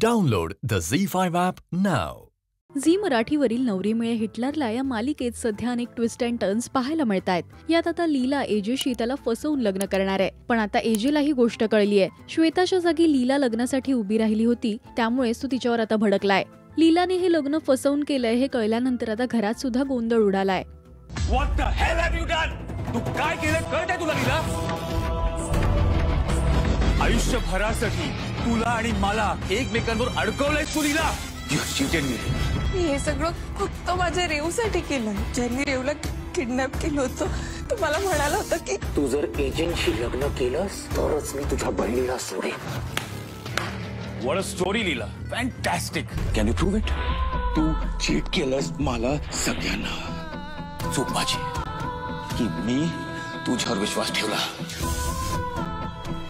Download the Z5 app now. Zee मराठीवरील नवरी मिळे हिटलरला या मालिकेत सध्या अनेक ट्विस्ट अँड टर्न्स पाहायला मिळतायत. यात आता लीला एजेशी त्याला फसवून लग्न करणार आहे. पण आता एजेला ही गोष्ट कळली आहे. श्वेताच्या जागी लीला लग्नासाठी उभी राहिली होती, त्यामुळे तो तिच्यावर आता भडकलाय. लीलाने हे लग्न फसवून केलंय हे कळल्यानंतर आता घरात सुद्धा गोंधळ उडालाय. What the hell have you done? तू काय केलं कळतंय तुला लीला? आयुष्यभरासाठी तुला आणि मला एकमेकांवर अडकवलंय तू लीला. You cheated me. मी हे सगळं फक्त माझ्या रेवसाठी केलं. ज्यांनी रेवला किडनॅप केलं होतं, तुम्हाला म्हणाला होता की तू जर एजंटशी लग्न केलंस तरच मी तुझ्या बहिणीला सोडेन. What a story Leela. Fantastic. Can you prove it? तू चीट केलंस मला सगळ्यांना. चूक माझी की मी तुझ्यावर विश्वास ठेवला.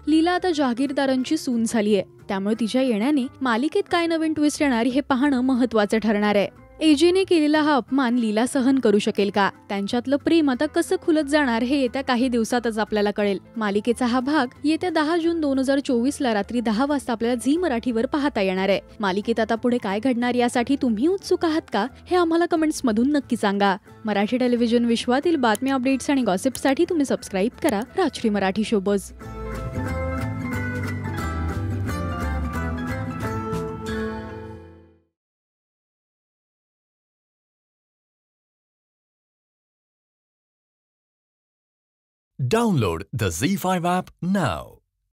लीला आता जहागीरदारांची सून झालीय, त्यामुळे तिच्या येण्याने मालिकेत काय नवीन ट्विस्ट येणार हे पाहणं महत्त्वाचं ठरणार आहे. एजेने केलेला हा अपमान लीला सहन करू शकेल का? त्यांच्यातलं प्रेम आता कसं खुलत जाणार हे येत्या काही दिवसातच आपल्याला कळेल. मालिकेचा हा भाग येत्या 10 जून 2024 ला रात्री 10 वाजता आपल्याला झी मराठीवर पाहता येणार आहे. मालिकेत आता पुढे काय घडणार यासाठी तुम्ही उत्सुक आहात का? हे आम्हाला कमेंट्स मधून नक्की सांगा. मराठी टेलिव्हिजन विश्वातील बातम्या, अपडेट्स आणि गॉसिपसाठी तुम्ही सबस्क्राईब करा Rajshri Marathi showbiz. Download the Z5 app now.